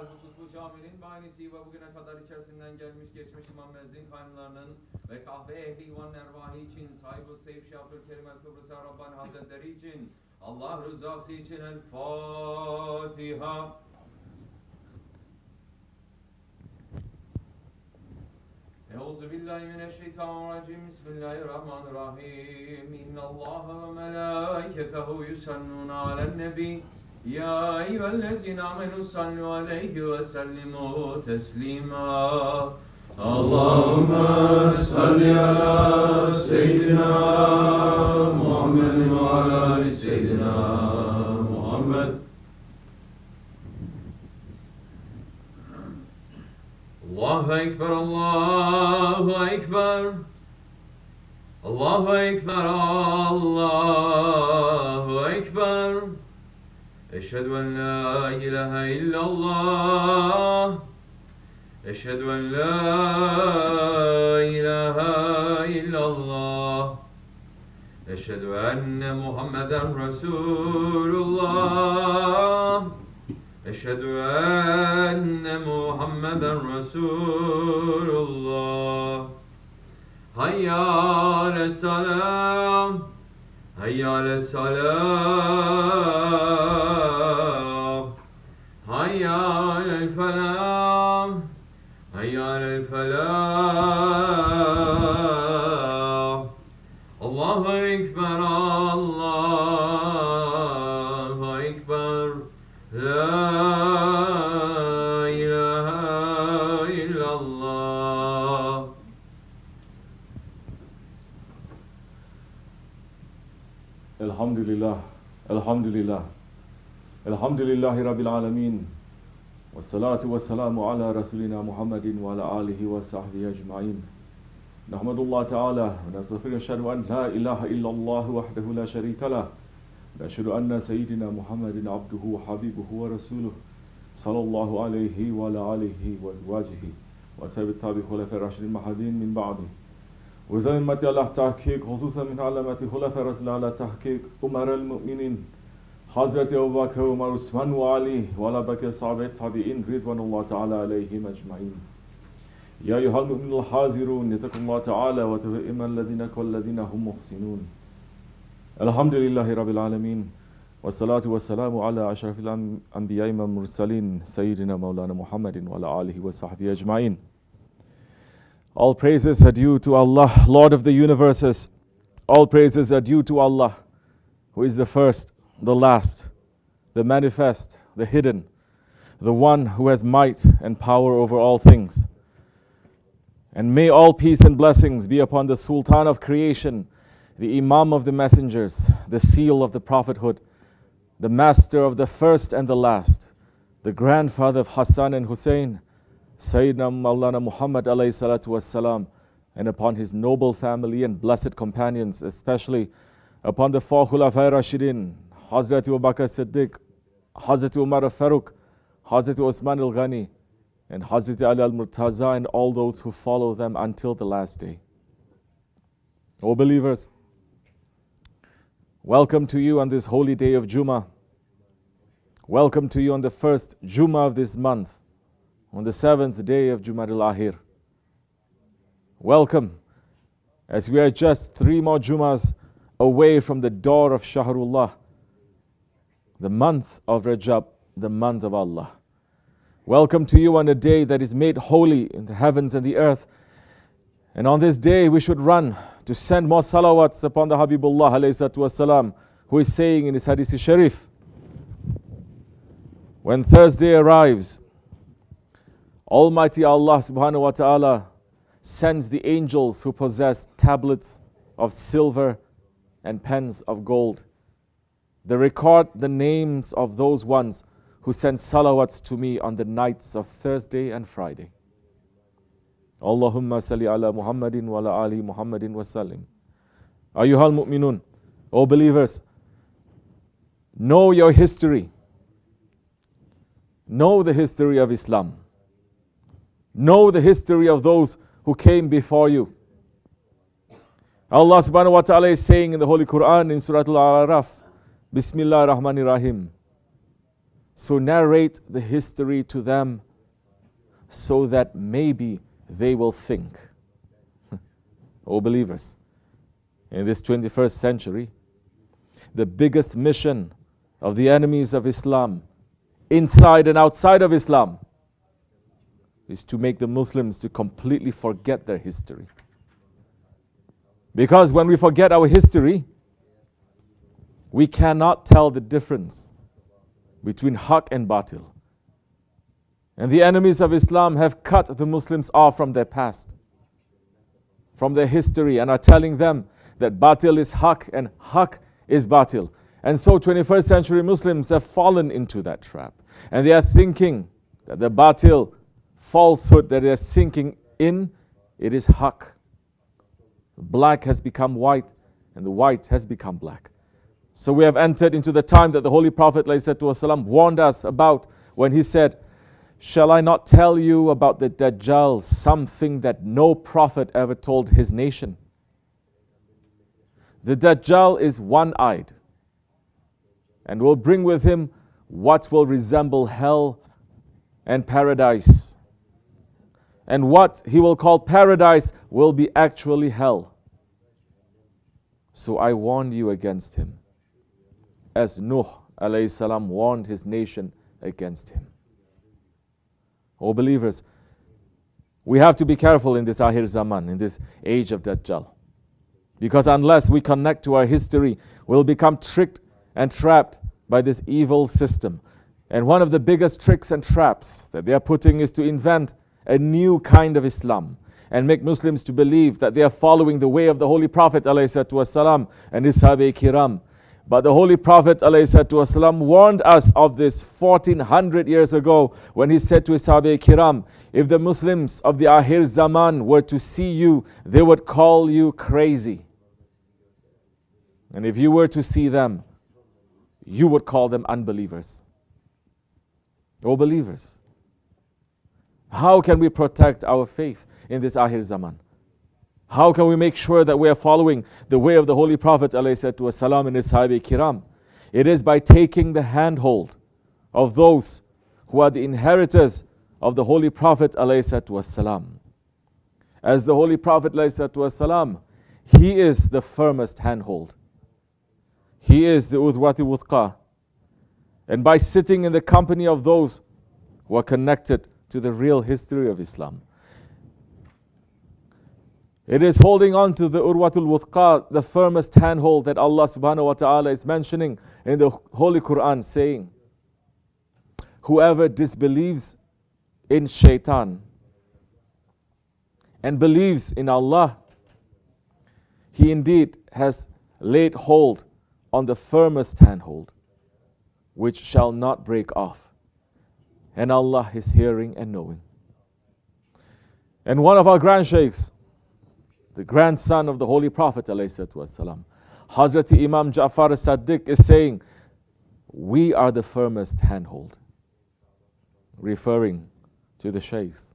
Alhusus bu caminin bahanesi ve bugüne kadar içerisinden gelmiş geçmiş imam müezzin kaynlarının ve kahve ehli ve nervahi için sahibi Seyf Şahapülkerim el-Kıbrıs Rabbani Hazretleri için Allah rızası için El Fatiha. Euzubillahimineşşeytanirracim. Bismillahirrahmanirrahim. İnnallâhe ve melâiketehu yusallûne alen-nebi. Ya eyyühellezîne âmenû sallû aleyhi ve sellimû teslîmâ. Allahümme salli ala seyyidina Muhammed ve ala ali seyyidina Muhammed. Allahu Ekber, Allahu Ekber. Allahu Ekber, Allahu Ekber. Eşhedü en la ilahe illallah. Eşhedü en la ilahe illallah. Eşhedü enne Muhammeden Resulullah. Eşhedü enne Muhammeden Resulullah. Hayya ale's-salam. Hayya ale's-salam. Hayya alel-felah. Hayya alel-felah. Allahu Ekber, Allahu Ekber. La ilahe illallah. Elhamdülillah, elhamdülillah. Elhamdülillahi Rabbil alemin. Ve salatu ve selamu ala Resulina Muhammedin ve ala alihi ve sahbihi ecmain. Nahmedullah Teala ve nestağfiru eşhedü en la ilahe illallah vahdehu la şerike lah. Ve eşhedü enne seyyidina Muhammedin abduhu ve habibuhu ve resuluh. Sallallahu aleyhi ve ala alihi ve ezvacihi. Ve sahibi tabi hulefe raşidin mahadin min ba'di. وزن متى على تحقيق خصوصا من علامات خلفاء الرسول على تحقيق أمراء المؤمنين حضرة أبو بكر وعمر وعثمان وعلي وعلى بقية الصحابة التابعين رضوان الله تعالى عليهم أجمعين. يا أيها المؤمنون الحاذرون اتقوا الله تعالى واتقوا إيمان الذين والذين هم محسنون. الحمد لله رب العالمين والصلاة والسلام على أشرف الأنبياء والمرسلين سيدنا مولانا محمد وعلى آله وصحبه أجمعين. All praises are due to Allah, Lord of the universes. All praises are due to Allah, who is the first, the last, the manifest, the hidden, the one who has might and power over all things. And may all peace and blessings be upon the Sultan of creation, the Imam of the messengers, the seal of the prophethood, the master of the first and the last, the grandfather of Hassan and Hussein, Sayyidina Maulana Muhammad alayhi salatu wassalam, and upon his noble family and blessed companions, especially upon the four Khulafai Rashidin, Hazrat Abu Bakr Siddiq, Hazrat Umar al-Faruq, Hazrat Osman al-Ghani, and Hazrat Ali al-Murtaza, and all those who follow them until the last day. O believers, welcome to you on this holy day of Jummah. Welcome to you on the first Jummah of this month, on the 7th day of Jumad al-Akhir. Welcome, as we are just 3 more Jummahs away from the door of Shahrullah, the month of Rajab, the month of Allah. Welcome to you on a day that is made holy in the heavens and the earth. And on this day we should run to send more salawats upon the Habibullah alayhi salatu wasalam, who is saying in his Hadith Sharif, when Thursday arrives, Almighty Allah subhanahu wa ta'ala sends the angels who possess tablets of silver and pens of gold. They record the names of those ones who send salawats to me on the nights of Thursday and Friday. Allahumma salli ala Muhammadin wa ala ali Muhammadin wa sallim. Ayyuhal mu'minun, O believers, know your history. Know the history of Islam. Know the history of those who came before you. Allah subhanahu wa ta'ala is saying in the Holy Quran in Surah Al-A'raf, Bismillah ar-Rahman ar-Rahim. So narrate the history to them so that maybe they will think. O believers, in this 21st century, the biggest mission of the enemies of Islam, inside and outside of Islam, is to make the Muslims to completely forget their history. Because when we forget our history, we cannot tell the difference between haq and batil. And the enemies of Islam have cut the Muslims off from their past, from their history, and are telling them that batil is haq and haq is batil. And so 21st century Muslims have fallen into that trap. And they are thinking that the batil falsehood that they are sinking in, it is haq. Black has become white and the white has become black. So we have entered into the time that the Holy Prophet ﷺ warned us about when he said, "Shall I not tell you about the Dajjal, something that no prophet ever told his nation?" The Dajjal is one-eyed and will bring with him what will resemble hell and paradise. And what he will call paradise will be actually hell. So I warned you against him, as Nuh alayhi salam warned his nation against him. O believers, we have to be careful in this Akhir Zaman, in this age of Dajjal. Because unless we connect to our history, we'll become tricked and trapped by this evil system. And one of the biggest tricks and traps that they are putting is to invent a new kind of Islam and make Muslims to believe that they are following the way of the Holy Prophet ﷺ and his Sahabe Kiram. But the Holy Prophet ﷺ warned us of this 1400 years ago when he said to his Sahabe Kiram, if the Muslims of the Akhir Zaman were to see you, they would call you crazy. And if you were to see them, you would call them unbelievers. O believers, how can we protect our faith in this Akhir Zaman? How can we make sure that we are following the way of the Holy Prophet ﷺ and his Sahabe Kiram? It is by taking the handhold of those who are the inheritors of the Holy Prophet ﷺ. As the Holy Prophet ﷺ, he is the firmest handhold. He is the Udwati Wuthqa. And by sitting in the company of those who are connected to the real history of Islam, it is holding on to the Urwatul Wuthqa, the firmest handhold that Allah subhanahu wa ta'ala is mentioning in the Holy Quran, saying, whoever disbelieves in shaitan and believes in Allah, he indeed has laid hold on the firmest handhold, which shall not break off. And Allah is hearing and knowing. And one of our grand sheikhs, the grandson of the Holy Prophet ﷺ, Hazrat Imam Ja'far as-Saddiq, is saying, we are the firmest handhold, referring to the sheikhs.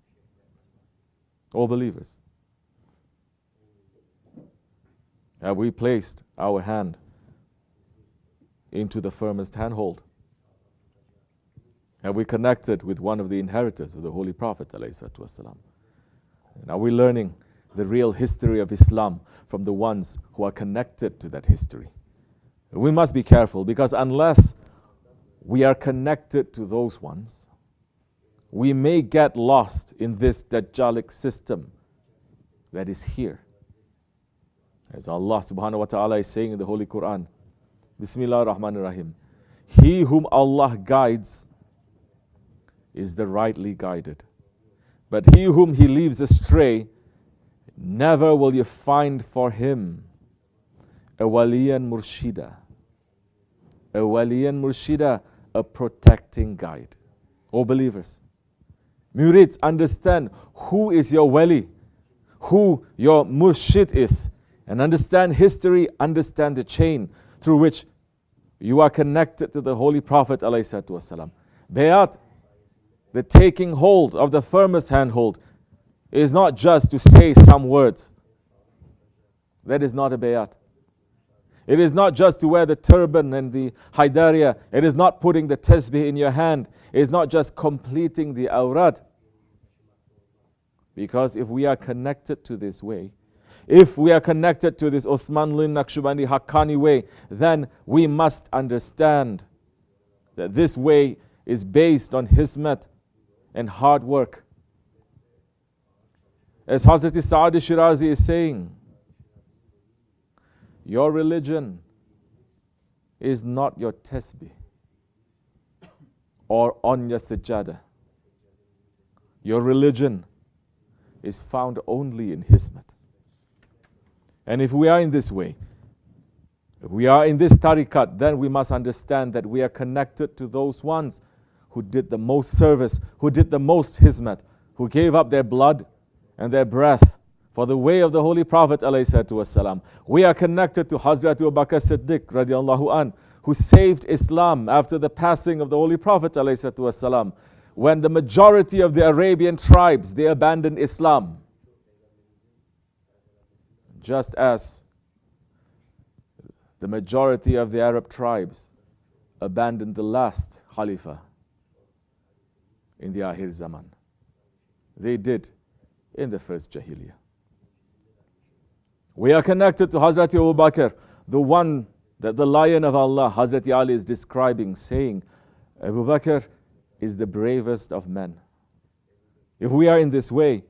All believers, have we placed our hand into the firmest handhold? Have we connected with one of the inheritors of the Holy Prophet ﷺ? And are we learning the real history of Islam from the ones who are connected to that history? We must be careful, because unless we are connected to those ones, we may get lost in this Dajjalic system that is here. As Allah subhanahu wa ta'ala is saying in the Holy Quran, Bismillah ar-Rahman ar-Rahim, he whom Allah guides is the rightly guided, but he whom he leaves astray, never will you find for him a waliyan murshida. A waliyan murshida, a protecting guide. O believers, murids, understand who is your wali, who your murshid is, and understand history, understand the chain through which you are connected to the Holy Prophet ﷺ. Bayat, the taking hold of the firmest handhold, is not just to say some words. That is not a bayat. It is not just to wear the turban and the haidariya. It is not putting the tasbih in your hand. It is not just completing the awrad. Because if we are connected to this way, if we are connected to this Osmanli Naqshbandi Haqqani way, then we must understand that this way is based on hizmat and hard work. As Hazrat Sa'ad Shirazi is saying, your religion is not your tasbih or on your sajada. Your religion is found only in hizmat. And if we are in this way, if we are in this tariqat, then we must understand that we are connected to those ones who did the most service, who did the most hizmat, who gave up their blood and their breath for the way of the Holy Prophet ﷺ. We are connected to Hazrat Abu Bakr Siddiq radiallahu an, who saved Islam after the passing of the Holy Prophet ﷺ, when the majority of the Arabian tribes, they abandoned Islam. Just as the majority of the Arab tribes abandoned the last Khalifa in the Akhir Zaman. They did in the first Jahiliyyah. We are connected to Hazrat Abu Bakr, the one that the Lion of Allah, Hazrat Ali, is describing, saying, Abu Bakr is the bravest of men. If we are in this way,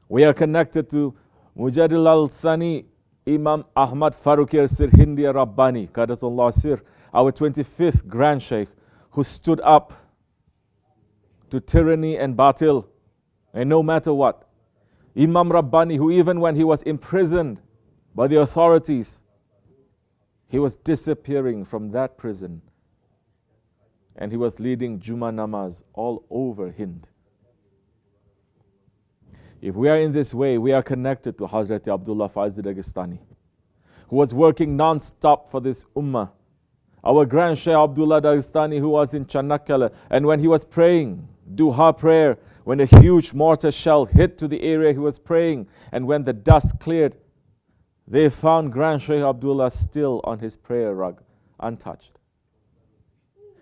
we are connected to Mujaddid al-Thani, Imam Ahmad Farooqi al-Sirhindi Rabbani, Qaddasallahu Sir, our 25th Grand Sheikh, who stood up to tyranny and batil, and no matter what. Imam Rabbani, who even when he was imprisoned by the authorities, he was disappearing from that prison, and he was leading Juma namaz all over Hind. If we are in this way, we are connected to Hazrat Abdullah Faiz Dagestani, who was working non-stop for this ummah. Our Grand Shaykh Abdullah Dagestani, who was in Chanakkala, and when he was praying, duha prayer, when a huge mortar shell hit to the area he was praying, and when the dust cleared, they found Grand Shaykh Abdullah still on his prayer rug, untouched.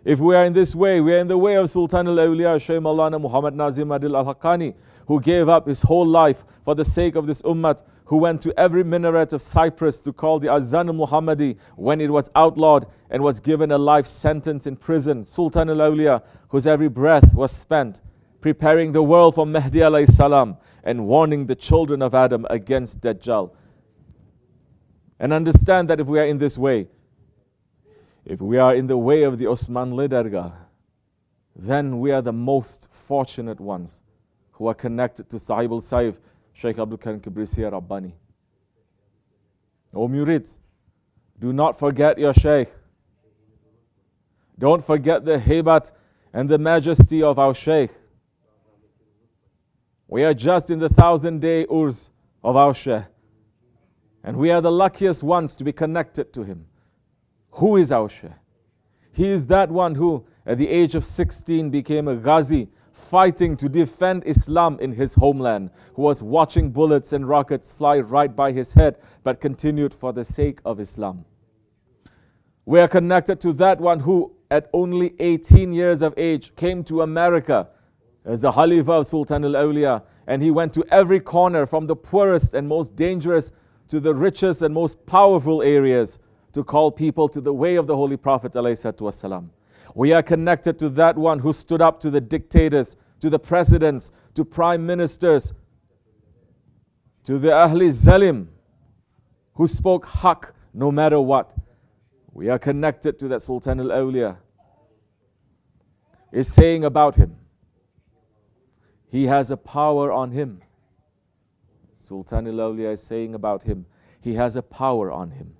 If we are in this way, we are in the way of Sultan al-Awliya, Shaykh Maulana Muhammad Nazim Adil al-Haqqani, who gave up his whole life for the sake of this ummah, who went to every minaret of Cyprus to call the Azan al-Muhammadi when it was outlawed and was given a life sentence in prison. Sultan al-Awliya, whose every breath was spent preparing the world for Mahdi alayhi salam and warning the children of Adam against Dajjal. And understand that if we are in this way, if we are in the way of the Osmanli Dargah, then we are the most fortunate ones who are connected to Sahib al-Saif, Shaykh Abdul Karim Kibrisiya Rabbani. O Murids, do not forget your Shaykh. Don't forget the hebat and the majesty of our Shaykh. We are just in the 1,000-day urs of our Shaykh, and we are the luckiest ones to be connected to him. Who is our Shaykh? He is that one who, at the age of 16, became a Ghazi, fighting to defend Islam in his homeland, who was watching bullets and rockets fly right by his head, but continued for the sake of Islam. We are connected to that one who, at only 18 years of age, came to America as the Khalifa of Sultan al-Awliya, and he went to every corner, from the poorest and most dangerous to the richest and most powerful areas, to call people to the way of the Holy Prophet ﷺ. We are connected to that one who stood up to the dictators, to the presidents, to prime ministers, to the Ahli Zalim, who spoke haqq no matter what. We are connected to that Sultan al-Awliya. Is saying about him, he has a power on him. Sultan al-Awliya is saying about him, he has a power on him.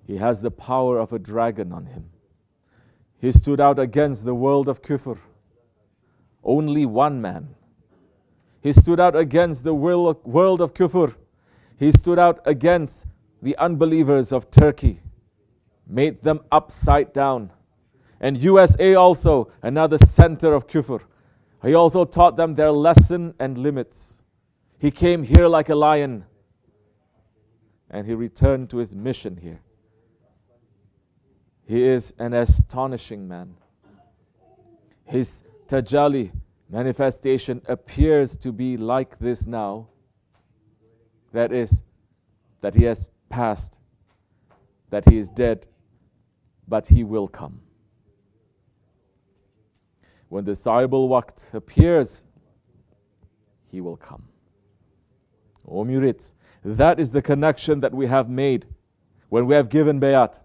He has the power of a dragon on him. He stood out against the world of kufr. Only one man. He stood out against the world of kufr. He stood out against the unbelievers of Turkey, made them upside down. And USA also, another center of kufr. He also taught them their lesson and limits. He came here like a lion, and he returned to his mission here. He is an astonishing man. His tajalli, manifestation, appears to be like this now. That is, that he has passed, that he is dead, but he will come. When the Sahibul Waqt appears, he will come. O murids, that is the connection that we have made when we have given bayat.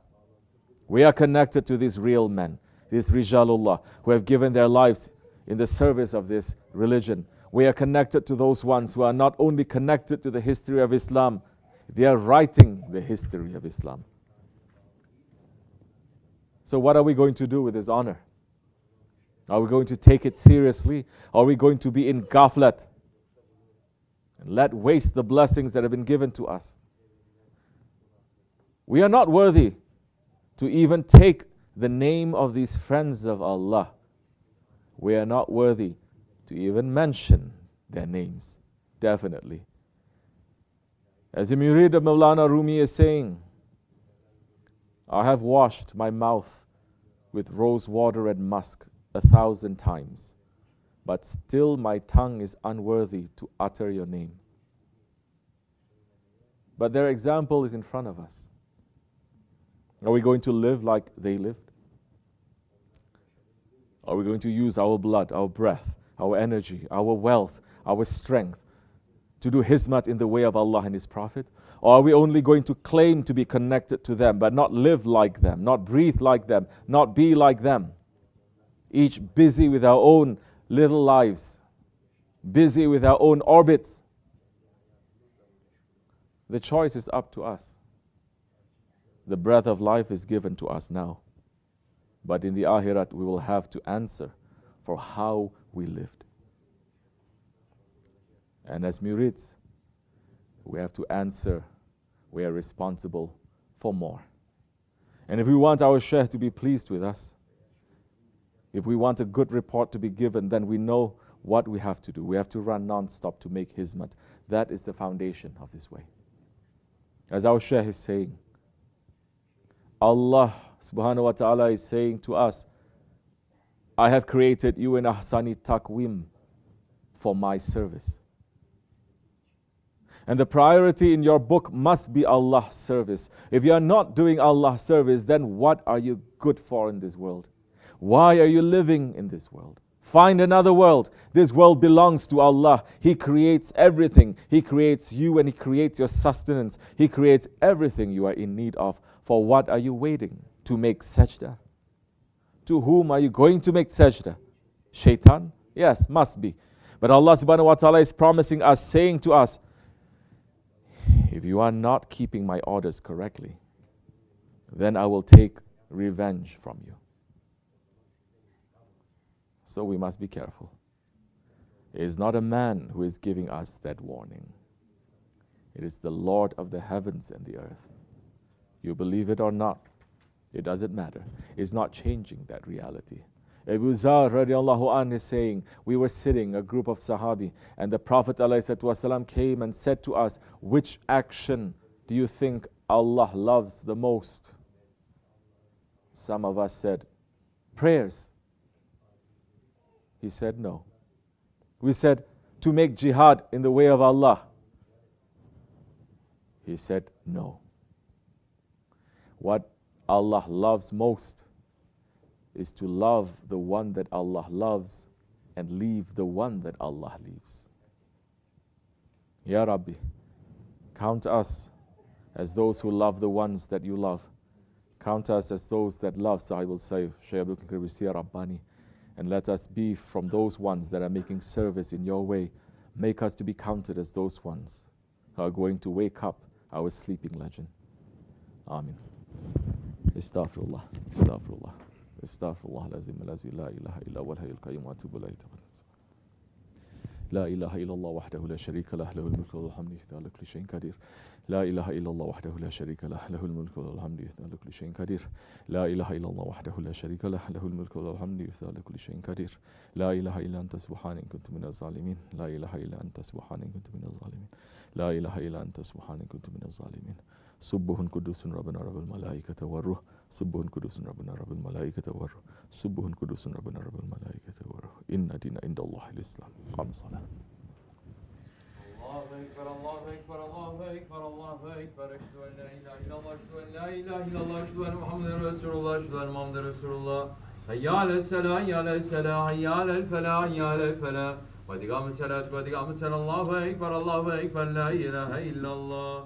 We are connected to these real men, these Rijalullah, who have given their lives in the service of this religion. We are connected to those ones who are not only connected to the history of Islam, they are writing the history of Islam. So what are we going to do with this honor? Are we going to take it seriously? Are we going to be in ghaflat and let waste the blessings that have been given to us? We are not worthy to even take the name of these friends of Allah. We are not worthy to even mention their names, definitely. As the murid of Mawlana Rumi is saying, I have washed my mouth with rose water and musk 1,000 times, but still my tongue is unworthy to utter your name. But their example is in front of us. Are we going to live like they lived? Are we going to use our blood, our breath, our energy, our wealth, our strength to do hizmat in the way of Allah and His Prophet? Or are we only going to claim to be connected to them, but not live like them, not breathe like them, not be like them? Each busy with our own little lives, busy with our own orbits. The choice is up to us. The breath of life is given to us now. But in the Akhirat, we will have to answer for how we lived. And as murids, we have to answer. We are responsible for more. And if we want our Shaykh to be pleased with us, if we want a good report to be given, then we know what we have to do. We have to run non-stop to make hizmat. That is the foundation of this way. As our Shaykh is saying, Allah subhanahu wa ta'ala is saying to us, I have created you in ahsani taqwim for my service. And the priority in your book must be Allah's service. If you are not doing Allah's service, then what are you good for in this world? Why are you living in this world? Find another world. This world belongs to Allah. He creates everything. He creates you and He creates your sustenance. He creates everything you are in need of. For what are you waiting? To make sajda? To whom are you going to make sajda? Shaitan? Yes, must be. But Allah subhanahu wa ta'ala is promising us, saying to us, if you are not keeping my orders correctly, then I will take revenge from you. So we must be careful. It is not a man who is giving us that warning. It is the Lord of the heavens and the earth. You believe it or not, it doesn't matter. It's not changing that reality. Abu Zar radiallahu anh is saying, we were sitting, a group of Sahabi, and the Prophet ﷺ came and said to us, which action do you think Allah loves the most? Some of us said, prayers. He said, no. We said, to make jihad in the way of Allah. He said, no. What Allah loves most is to love the one that Allah loves and leave the one that Allah leaves. Ya Rabbi, count us as those who love the ones that you love. Count us as those that love Sahibul Sayf, Shaykh Abdul Qadir Risiyah Rabbani, and let us be from those ones that are making service in your way. Make us to be counted as those ones who are going to wake up our sleeping legend. Amin. Astaghfirullah, astaghfirullah, astaghfirullah lazim alazi la ilaha illa wal hayyul qayyum wa atubu ilayhi. La ilaha illallah wahdahu la sharika lah, lahul mulku wal hamdu wa ala kulli shay'in qadir. La ilaha illallah wahdahu la sharika lah, lahul mulku wal hamdu wa ala kulli shay'in qadir. La ilaha illallah wahdahu la sharika lah, lahul mulku wal hamdu wa ala kulli shay'in qadir. La ilaha illa anta subhanaka kuntu minaz zalimin. La ilaha illa anta subhanaka kuntu minaz zalimin. La ilaha illa anta subhanaka kuntu minaz zalimin. Subbuhun Qudusun Rabbana Rabbal Malaikata Warruh. Subuhun kudusun Rabbuna Rabbul Malaikati wa Ruh. Subuhun kudusun Rabbuna Rabbul Malaikati wa Ruh. Inna dina indallahil Islam. Qam salat. Allahu Ekber, Allahu Ekber, Allahu Ekber, Allahu Ekber. Eşhedü en la ilahe illallah, eşhedü en la ilahe illallah, eşhedü enne Muhammeden Resulullah, eşhedü enne Muhammeden Resulullah. Hayyâle selah, hayyâle selah, hayyâle felah, hayyâle felah. Ve digâme selat, ve digâme selah. Allahu Ekber, Allahu Ekber, la ilahe illallah.